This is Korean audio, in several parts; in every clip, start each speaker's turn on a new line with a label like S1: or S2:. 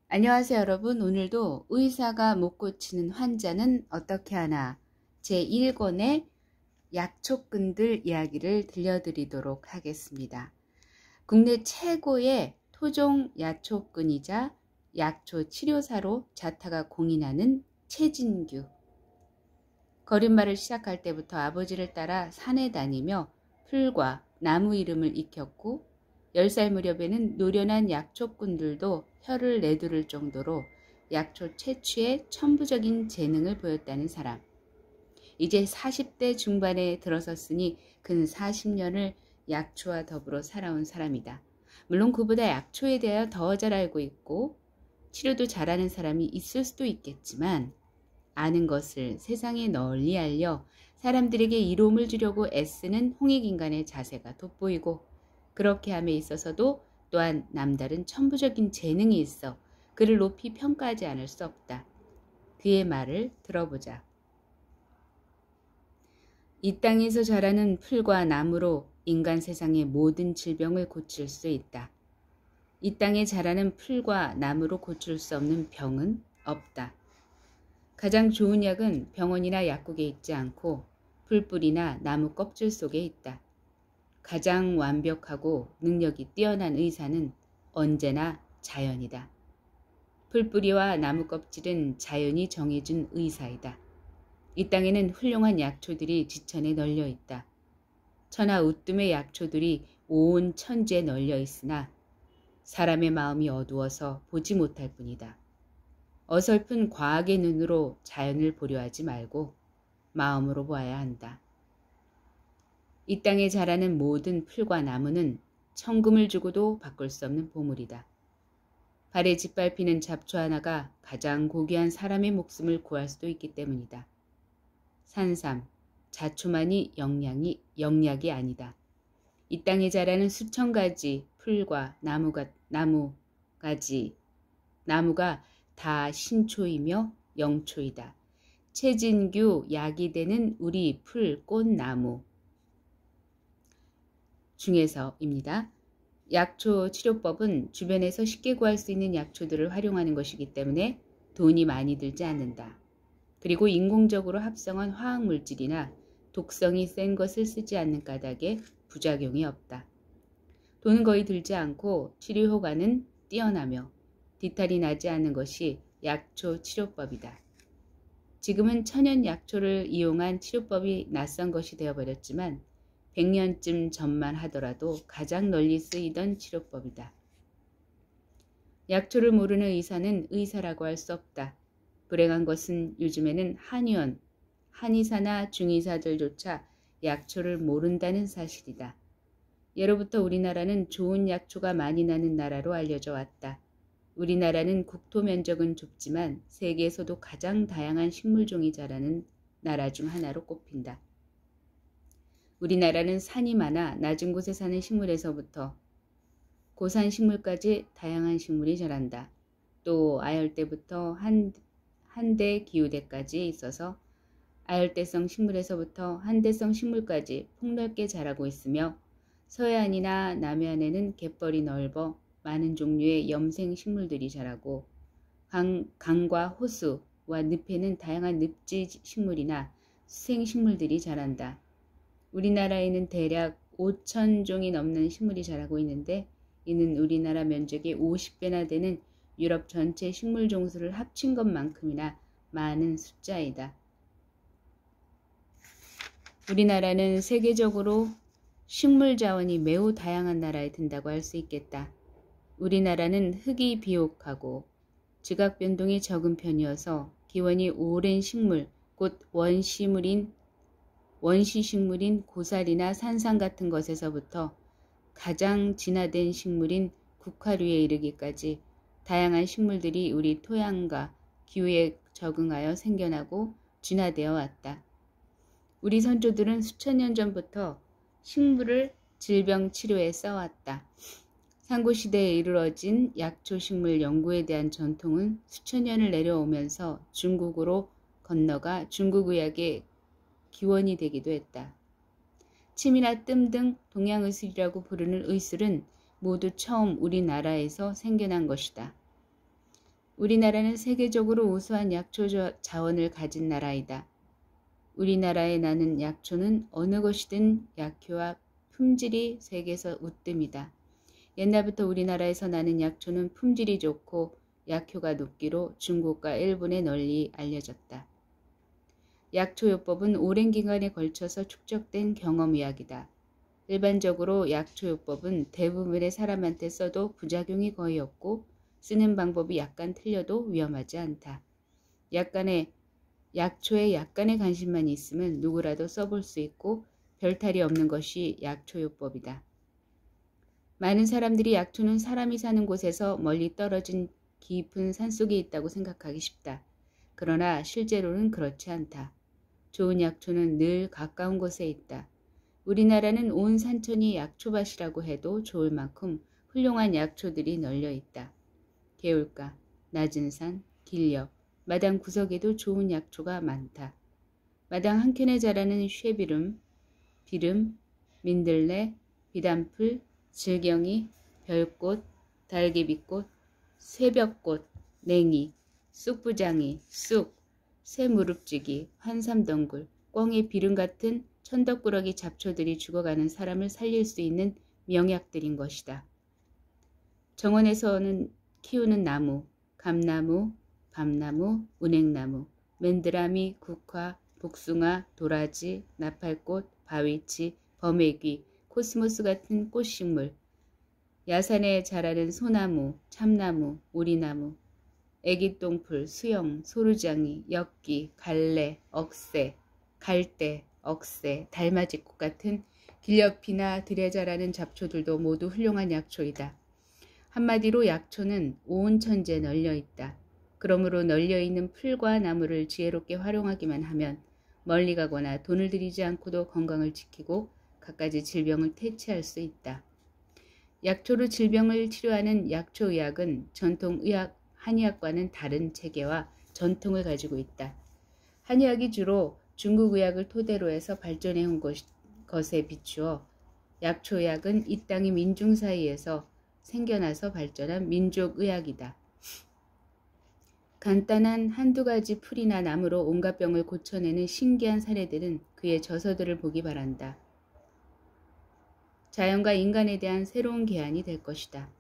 S1: 안녕하세요 여러분. 오늘도 의사가 못 고치는 환자는 어떻게 하나 제1권의 약초꾼들 이야기를 들려드리도록 하겠습니다. 국내 최고의 토종 약초꾼이자 약초 치료사로 자타가 공인하는 최진규. 걸음마를 시작할 때부터 아버지를 따라 산에 다니며 풀과 나무 이름을 익혔고 10살 무렵에는 노련한 약초꾼들도 혀를 내두를 정도로 약초 채취에 천부적인 재능을 보였다는 사람. 이제 40대 중반에 들어섰으니 근 40년을 약초와 더불어 살아온 사람이다. 물론 그보다 약초에 대하여 더 잘 알고 있고 치료도 잘하는 사람이 있을 수도 있겠지만 아는 것을 세상에 널리 알려 사람들에게 이로움을 주려고 애쓰는 홍익인간의 자세가 돋보이고 그렇게 함에 있어서도 또한 남다른 천부적인 재능이 있어 그를 높이 평가하지 않을 수 없다. 그의 말을 들어보자. 이 땅에서 자라는 풀과 나무로 인간 세상의 모든 질병을 고칠 수 있다. 이 땅에 자라는 풀과 나무로 고칠 수 없는 병은 없다. 가장 좋은 약은 병원이나 약국에 있지 않고 풀뿌리나 나무 껍질 속에 있다. 가장 완벽하고 능력이 뛰어난 의사는 언제나 자연이다. 풀뿌리와 나무 껍질은 자연이 정해준 의사이다. 이 땅에는 훌륭한 약초들이 지천에 널려 있다. 천하 우뜸의 약초들이 온 천지에 널려 있으나 사람의 마음이 어두워서 보지 못할 뿐이다. 어설픈 과학의 눈으로 자연을 보려 하지 말고 마음으로 보아야 한다. 이 땅에 자라는 모든 풀과 나무는 천금을 주고도 바꿀 수 없는 보물이다. 발에 짓밟히는 잡초 하나가 가장 고귀한 사람의 목숨을 구할 수도 있기 때문이다. 산삼, 자초만이 영약이 아니다. 이 땅에 자라는 수천 가지 풀과 나무가 다 신초이며 영초이다. 최진규 약이 되는 우리 풀, 꽃, 나무 중에서입니다. 약초 치료법은 주변에서 쉽게 구할 수 있는 약초들을 활용하는 것이기 때문에 돈이 많이 들지 않는다. 그리고 인공적으로 합성한 화학물질이나 독성이 센 것을 쓰지 않는 까닭에 부작용이 없다. 돈은 거의 들지 않고 치료 효과는 뛰어나며 뒤탈이 나지 않는 것이 약초 치료법이다. 지금은 천연 약초를 이용한 치료법이 낯선 것이 되어버렸지만 100년쯤 전만 하더라도 가장 널리 쓰이던 치료법이다. 약초를 모르는 의사는 의사라고 할 수 없다. 불행한 것은 요즘에는 한의사나 중의사들조차 약초를 모른다는 사실이다. 예로부터 우리나라는 좋은 약초가 많이 나는 나라로 알려져 왔다. 우리나라는 국토 면적은 좁지만 세계에서도 가장 다양한 식물종이 자라는 나라 중 하나로 꼽힌다. 우리나라는 산이 많아 낮은 곳에 사는 식물에서부터 고산 식물까지 다양한 식물이 자란다. 또 아열대부터 한대 기후대까지 있어서 아열대성 식물에서부터 한대성 식물까지 폭넓게 자라고 있으며 서해안이나 남해안에는 갯벌이 넓어 많은 종류의 염생 식물들이 자라고 강과 호수와 늪에는 다양한 늪지 식물이나 수생 식물들이 자란다. 우리나라에는 대략 5,000종이 넘는 식물이 자라고 있는데 이는 우리나라 면적의 50배나 되는 유럽 전체 식물 종수를 합친 것만큼이나 많은 숫자이다. 우리나라는 세계적으로 식물 자원이 매우 다양한 나라에 든다고 할 수 있겠다. 우리나라는 흙이 비옥하고 지각 변동이 적은 편이어서 기원이 오랜 식물, 곧 원시식물인 고사리나 산삼 같은 것에서부터 가장 진화된 식물인 국화류에 이르기까지 다양한 식물들이 우리 토양과 기후에 적응하여 생겨나고 진화되어 왔다. 우리 선조들은 수천 년 전부터 식물을 질병 치료에 써왔다. 상고시대에 이르러진 약초식물 연구에 대한 전통은 수천 년을 내려오면서 중국으로 건너가 중국의학의 기원이 되기도 했다. 침이나 뜸 등 동양의술이라고 부르는 의술은 모두 처음 우리나라에서 생겨난 것이다. 우리나라는 세계적으로 우수한 약초 자원을 가진 나라이다. 우리나라에 나는 약초는 어느 것이든 약효와 품질이 세계에서 우뜸이다. 옛날부터 우리나라에서 나는 약초는 품질이 좋고 약효가 높기로 중국과 일본에 널리 알려졌다. 약초요법은 오랜 기간에 걸쳐서 축적된 경험의학이다. 일반적으로 약초요법은 대부분의 사람한테 써도 부작용이 거의 없고 쓰는 방법이 약간 틀려도 위험하지 않다. 약초에 약간의 관심만 있으면 누구라도 써볼 수 있고 별탈이 없는 것이 약초요법이다. 많은 사람들이 약초는 사람이 사는 곳에서 멀리 떨어진 깊은 산속에 있다고 생각하기 쉽다. 그러나 실제로는 그렇지 않다. 좋은 약초는 늘 가까운 곳에 있다. 우리나라는 온 산천이 약초밭이라고 해도 좋을 만큼 훌륭한 약초들이 널려 있다. 개울가, 낮은 산, 길역, 마당 구석에도 좋은 약초가 많다. 마당 한켠에 자라는 쇠비름, 비름, 민들레, 비단풀, 질경이, 별꽃, 달개비꽃, 쇠벽꽃, 냉이, 쑥부장이, 쑥, 새무릎지기, 환삼덩굴, 꿩의 비름 같은 천덕꾸러기 잡초들이 죽어가는 사람을 살릴 수 있는 명약들인 것이다. 정원에서는 키우는 나무, 감나무, 밤나무, 은행나무, 맨드라미, 국화, 복숭아, 도라지, 나팔꽃, 바위치, 범애귀, 코스모스 같은 꽃식물, 야산에 자라는 소나무, 참나무, 오리나무, 애기똥풀, 수영, 소루장이, 엽기, 갈래, 억새, 갈대, 억새, 달맞이꽃 같은 길옆이나 들에 자라는 잡초들도 모두 훌륭한 약초이다. 한마디로 약초는 온 천지에 널려있다. 그러므로 널려있는 풀과 나무를 지혜롭게 활용하기만 하면 멀리 가거나 돈을 들이지 않고도 건강을 지키고 갖가지 질병을 퇴치할 수 있다. 약초로 질병을 치료하는 약초의학은 전통의학, 한의학과는 다른 체계와 전통을 가지고 있다. 한의학이 주로 중국의학을 토대로 해서 발전해온 것에 비추어 약초의학은 이 땅의 민중 사이에서 생겨나서 발전한 민족의학이다. 간단한 한두 가지 풀이나 나무로 온갖 병을 고쳐내는 신기한 사례들은 그의 저서들을 보기 바란다. 자연과 인간에 대한 새로운 계안이 될 것이다.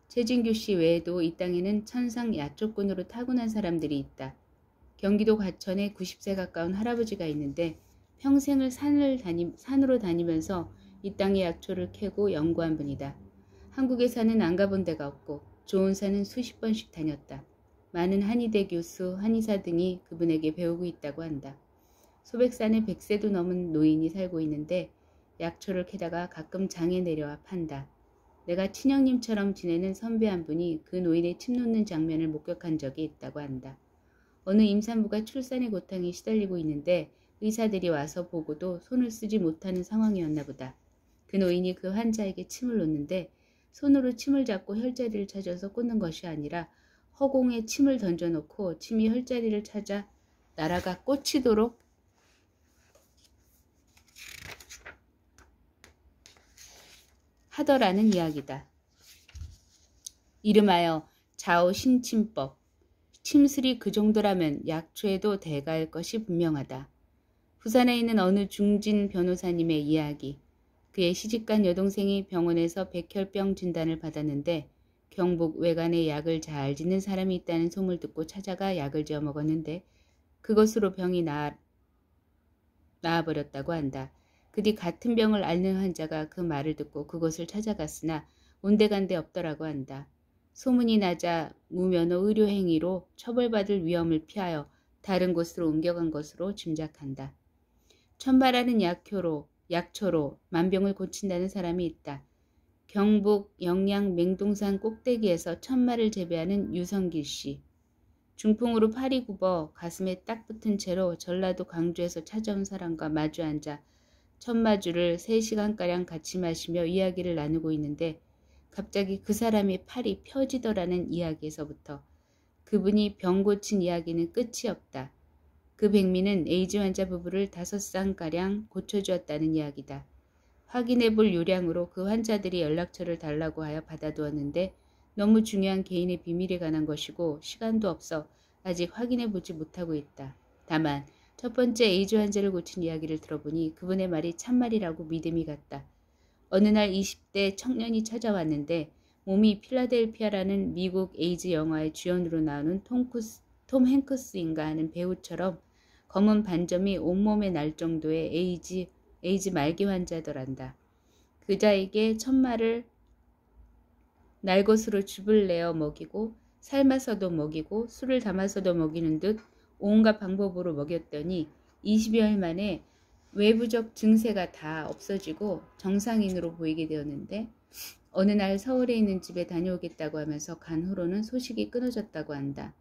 S1: 최진규 씨 외에도 이 땅에는 천상 약초꾼으로 타고난 사람들이 있다. 경기도 과천에 90세 가까운 할아버지가 있는데 평생을 산으로 다니면서 이 땅의 약초를 캐고 연구한 분이다. 한국에 사는 안 가본 데가 없고 좋은 산은 수십 번씩 다녔다. 많은 한의대 교수, 한의사 등이 그분에게 배우고 있다고 한다. 소백산에 100세도 넘은 노인이 살고 있는데 약초를 캐다가 가끔 장에 내려와 판다. 내가 친형님처럼 지내는 선배 한 분이 그 노인의 침 놓는 장면을 목격한 적이 있다고 한다. 어느 임산부가 출산의 고통에 시달리고 있는데 의사들이 와서 보고도 손을 쓰지 못하는 상황이었나 보다. 그 노인이 그 환자에게 침을 놓는데 손으로 침을 잡고 혈자리를 찾아서 꽂는 것이 아니라 허공에 침을 던져놓고 침이 혈자리를 찾아 날아가 꽂히도록 하더라는 이야기다. 이름하여 자오신침법. 침술이 그 정도라면 약초에도 대가할 것이 분명하다. 부산에 있는 어느 중진 변호사님의 이야기. 그의 시집간 여동생이 병원에서 백혈병 진단을 받았는데 경북 외간에 약을 잘 짓는 사람이 있다는 소문을 듣고 찾아가 약을 지어 먹었는데 그것으로 병이 나아버렸다고 한다. 그 뒤 같은 병을 앓는 환자가 그 말을 듣고 그곳을 찾아갔으나 온데간데 없더라고 한다. 소문이 나자 무면허 의료행위로 처벌받을 위험을 피하여 다른 곳으로 옮겨간 것으로 짐작한다. 천마라는 약초로 만병을 고친다는 사람이 있다. 경북 영양 맹동산 꼭대기에서 천마를 재배하는 유성길 씨. 중풍으로 팔이 굽어 가슴에 딱 붙은 채로 전라도 광주에서 찾아온 사람과 마주 앉아 천마주를 3시간가량 같이 마시며 이야기를 나누고 있는데 갑자기 그 사람의 팔이 펴지더라는 이야기에서부터 그분이 병 고친 이야기는 끝이 없다. 그 백미는 에이즈 환자 부부를 5쌍가량 고쳐주었다는 이야기다. 확인해 볼 요량으로 그 환자들이 연락처를 달라고 하여 받아두었는데 너무 중요한 개인의 비밀에 관한 것이고 시간도 없어 아직 확인해 보지 못하고 있다. 다만 첫 번째 에이즈 환자를 고친 이야기를 들어보니 그분의 말이 참말이라고 믿음이 갔다. 어느 날 20대 청년이 찾아왔는데 몸이 필라델피아라는 미국 에이즈 영화의 주연으로 나오는 톰 행크스인가 하는 배우처럼 검은 반점이 온몸에 날 정도의 에이즈 말기 환자더란다. 그자에게 천마를 날것으로 즙을 내어 먹이고 삶아서도 먹이고 술을 담아서도 먹이는 듯 온갖 방법으로 먹였더니 20여일 만에 외부적 증세가 다 없어지고 정상인으로 보이게 되었는데 어느 날 서울에 있는 집에 다녀오겠다고 하면서 간 후로는 소식이 끊어졌다고 한다.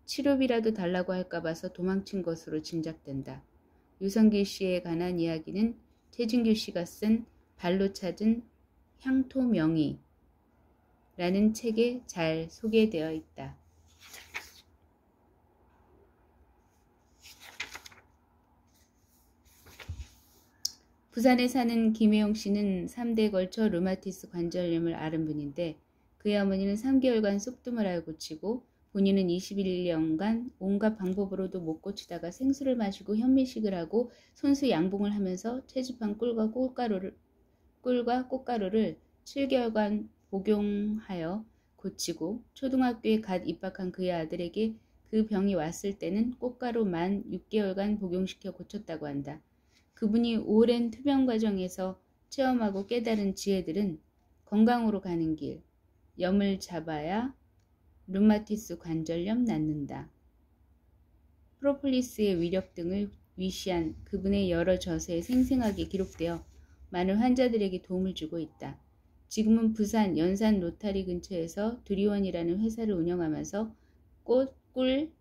S1: 치료비라도 달라고 할까 봐서 도망친 것으로 짐작된다. 유성길 씨에 관한 이야기는 최진규 씨가 쓴 발로 찾은 향토명이 라는 책에 잘 소개되어 있다. 부산에 사는 김혜영 씨는 3대에 걸쳐 류마티스 관절염을 앓은 분인데 그의 어머니는 3개월간 쑥뜸을 앓고 고치고 본인은 21년간 온갖 방법으로도 못 고치다가 생수를 마시고 현미식을 하고 손수 양봉을 하면서 채집한 꿀과 꽃가루를 7개월간 복용하여 고치고 초등학교에 갓 입학한 그의 아들에게 그 병이 왔을 때는 꽃가루만 6개월간 복용시켜 고쳤다고 한다. 그분이 오랜 투병 과정에서 체험하고 깨달은 지혜들은 건강으로 가는 길, 염을 잡아야 류마티스 관절염 낫는다. 프로폴리스의 위력 등을 위시한 그분의 여러 저서에 생생하게 기록되어 많은 환자들에게 도움을 주고 있다. 지금은 부산 연산 로타리 근처에서 두리원이라는 회사를 운영하면서 꿀,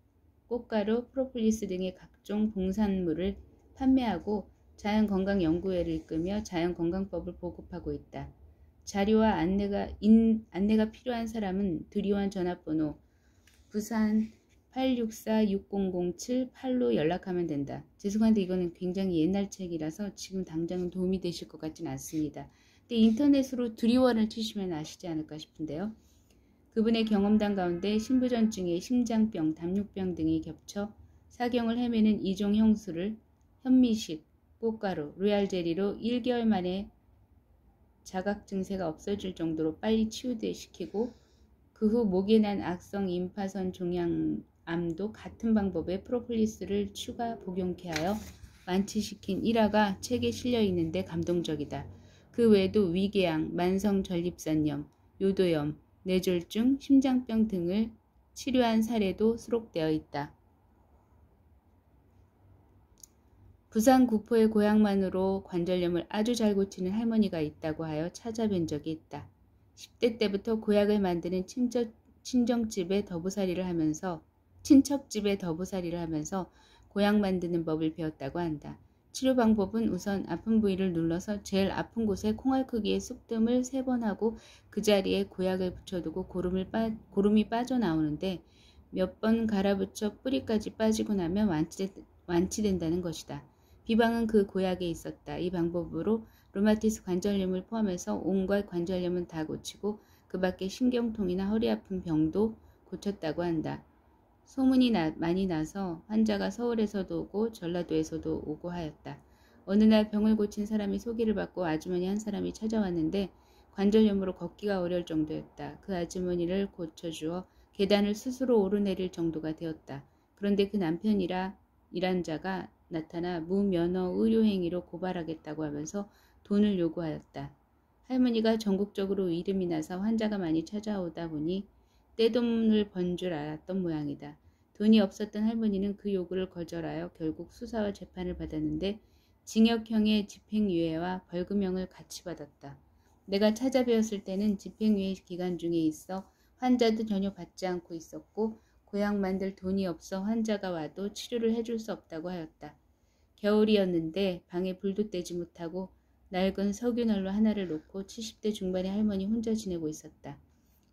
S1: 꽃가루, 프로폴리스 등의 각종 동산물을 판매하고 자연건강연구회를 이끌며 자연건강법을 보급하고 있다. 자료와 안내가 필요한 사람은 두리원 전화번호 부산 864-6007-8로 연락하면 된다. 죄송한데 이거는 굉장히 옛날 책이라서 지금 당장은 도움이 되실 것 같진 않습니다. 근데 인터넷으로 두리원을 치시면 아시지 않을까 싶은데요. 그분의 경험담 가운데 신부전증에 심장병, 담요병 등이 겹쳐 사경을 헤매는 이종 형수를 현미식, 꽃가루, 로얄젤리로 1개월 만에 자각 증세가 없어질 정도로 빨리 치유시키고 그 후 목에 난 악성 임파선 종양암도 같은 방법에 프로폴리스를 추가 복용케 하여 완치시킨 일화가 책에 실려 있는데 감동적이다. 그 외에도 위궤양, 만성 전립선염, 요도염, 뇌졸중, 심장병 등을 치료한 사례도 수록되어 있다. 부산 구포의 고향만으로 관절염을 아주 잘 고치는 할머니가 있다고 하여 찾아뵌 적이 있다. 10대 때부터 고약을 만드는 친척집에 더부살이를 하면서 고약 만드는 법을 배웠다고 한다. 치료 방법은 우선 아픈 부위를 눌러서 제일 아픈 곳에 콩알 크기의 쑥뜸을 3번 하고 그 자리에 고약을 붙여두고 고름이 빠져나오는데 몇 번 갈아붙여 뿌리까지 빠지고 나면 완치된다는 것이다. 비방은 그 고약에 있었다. 이 방법으로 류마티스 관절염을 포함해서 온갖 관절염은 다 고치고 그 밖에 신경통이나 허리 아픈 병도 고쳤다고 한다. 소문이 많이 나서 환자가 서울에서도 오고 전라도에서도 오고 하였다. 어느 날 병을 고친 사람이 소개를 받고 아주머니 한 사람이 찾아왔는데 관절염으로 걷기가 어려울 정도였다. 그 아주머니를 고쳐주어 계단을 스스로 오르내릴 정도가 되었다. 그런데 그 남편이라 일한 자가 나타나 무면허 의료행위로 고발하겠다고 하면서 돈을 요구하였다. 할머니가 전국적으로 이름이 나서 환자가 많이 찾아오다 보니 떼돈을 번 줄 알았던 모양이다. 돈이 없었던 할머니는 그 요구를 거절하여 결국 수사와 재판을 받았는데 징역형의 집행유예와 벌금형을 같이 받았다. 내가 찾아뵈었을 때는 집행유예 기간 중에 있어 환자도 전혀 받지 않고 있었고 고약 만들 돈이 없어 환자가 와도 치료를 해줄 수 없다고 하였다. 겨울이었는데 방에 불도 떼지 못하고 낡은 석유난로 하나를 놓고 70대 중반의 할머니 혼자 지내고 있었다.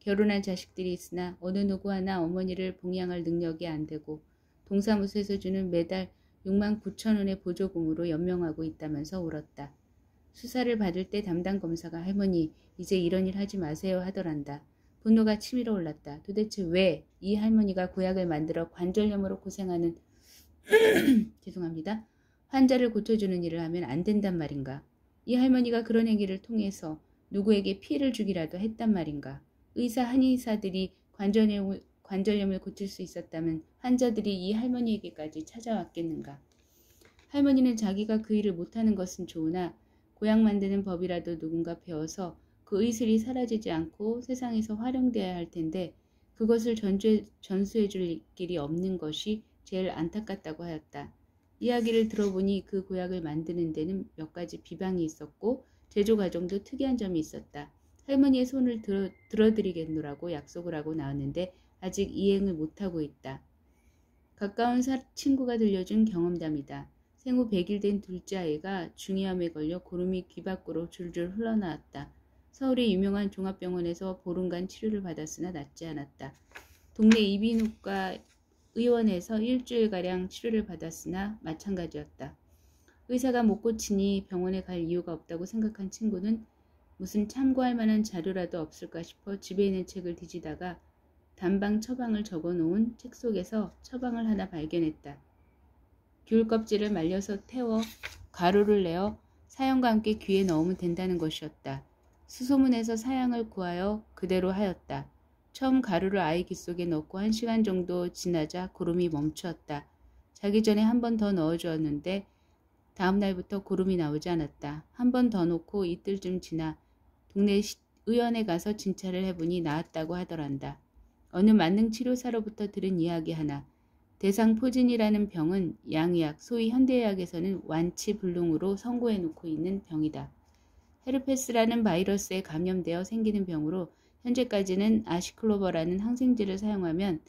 S1: 결혼한 자식들이 있으나 어느 누구 하나 어머니를 봉양할 능력이 안 되고 동사무소에서 주는 매달 69,000원의 보조금으로 연명하고 있다면서 울었다. 수사를 받을 때 담당 검사가 할머니 이제 이런 일 하지 마세요 하더란다. 분노가 치밀어 올랐다. 도대체 왜 이 할머니가 구약을 만들어 관절염으로 고생하는 죄송합니다. 환자를 고쳐주는 일을 하면 안 된단 말인가? 이 할머니가 그런 행위를 통해서 누구에게 피해를 주기라도 했단 말인가? 한의사들이 관절염을 고칠 수 있었다면 환자들이 이 할머니에게까지 찾아왔겠는가? 할머니는 자기가 그 일을 못하는 것은 좋으나 고약 만드는 법이라도 누군가 배워서 그 의술이 사라지지 않고 세상에서 활용되어야 할 텐데 그것을 전수해 줄 길이 없는 것이 제일 안타깝다고 하였다. 이야기를 들어보니 그 고약을 만드는 데는 몇 가지 비방이 있었고 제조 과정도 특이한 점이 있었다. 할머니의 손을 들어드리겠노라고 약속을 하고 나왔는데 아직 이행을 못하고 있다. 가까운 친구가 들려준 경험담이다. 생후 100일 된 둘째 아이가 중이암에 걸려 고름이 귀 밖으로 줄줄 흘러나왔다. 서울의 유명한 종합병원에서 보름간 치료를 받았으나 낫지 않았다. 동네 이비인후과 의원에서 일주일가량 치료를 받았으나 마찬가지였다. 의사가 못 고치니 병원에 갈 이유가 없다고 생각한 친구는 무슨 참고할 만한 자료라도 없을까 싶어 집에 있는 책을 뒤지다가 단방 처방을 적어놓은 책 속에서 처방을 하나 발견했다. 귤 껍질을 말려서 태워 가루를 내어 사형과 함께 귀에 넣으면 된다는 것이었다. 수소문에서 사양을 구하여 그대로 하였다. 처음 가루를 아이 귀 속에 넣고 1시간 정도 지나자 고름이 멈추었다. 자기 전에 한 번 더 넣어주었는데 다음 날부터 고름이 나오지 않았다. 한 번 더 놓고 이틀쯤 지나 동네 의원에 가서 진찰을 해보니 나았다고 하더란다. 어느 만능치료사로부터 들은 이야기 하나. 대상포진이라는 병은 양의학, 소위 현대의학에서는 완치불능으로 선고해놓고 있는 병이다. 헤르페스라는 바이러스에 감염되어 생기는 병으로 현재까지는 아시클로버라는 항생제를 사용하면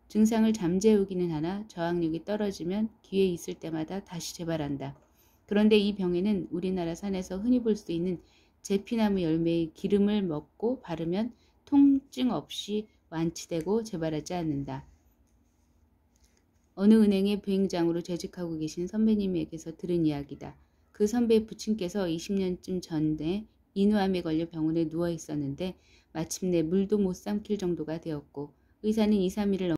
S1: 증상을 잠재우기는 하나 저항력이 떨어지면 기회 있을 때마다 다시 재발한다. 그런데 이 병에는 우리나라 산에서 흔히 볼 수 있는 제피나무 열매의 기름을 먹고 바르면 통증 없이 완치되고 재발하지 않는다. 어느 은행의 부행장으로 재직하고 계신 선배님에게서 들은 이야기다. 그 선배의 부친께서 20년쯤 전에 인후암에 걸려 병원에 누워 있었는데 마침내 물도 못 삼킬 정도가 되었고 의사는 2, 3일을